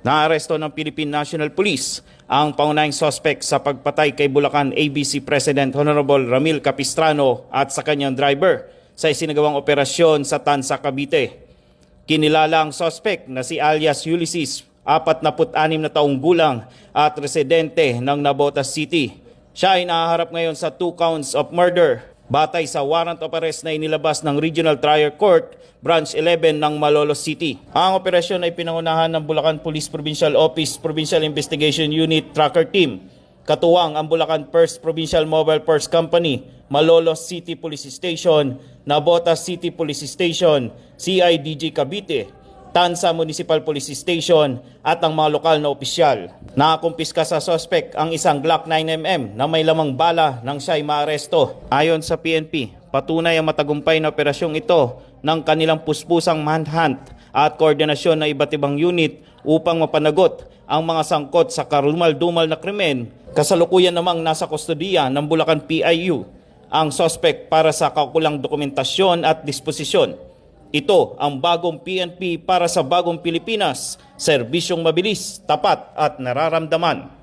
Naaresto ng Philippine National Police ang paunahing suspect sa pagpatay kay Bulacan ABC President Honorable Ramil Capistrano at sa kanyang driver sa isinagawang operasyon sa Tansa, Cavite. Kinilala ang suspect na si alias Ulysses, 46 na taong gulang at residente ng Navotas City. Siya ay nahaharap ngayon sa 2 counts of murder batay sa warrant of arrest na inilabas ng Regional Trial Court, Branch 11 ng Malolos City. Ang operasyon ay pinangunahan ng Bulacan Police Provincial Office Provincial Investigation Unit Tracker Team, katuwang ang Bulacan First Provincial Mobile Force Company, Malolos City Police Station, Navotas City Police Station, CIDG Cavite, Tansa Municipal Police Station at ang mga lokal na opisyal. Nakakumpiska sa suspect ang isang Glock 9mm na may lamang bala nang siya ay maaresto. Ayon sa PNP, patunay ang matagumpay na operasyong ito ng kanilang puspusang manhunt at koordinasyon ng iba't ibang unit upang mapanagot ang mga sangkot sa karumal-dumal na krimen. Kasalukuyan namang nasa kustodiya ng Bulacan PIU ang suspect para sa kaukulang dokumentasyon at disposisyon. Ito ang bagong PNP para sa bagong Pilipinas, serbisyong mabilis, tapat at nararamdaman.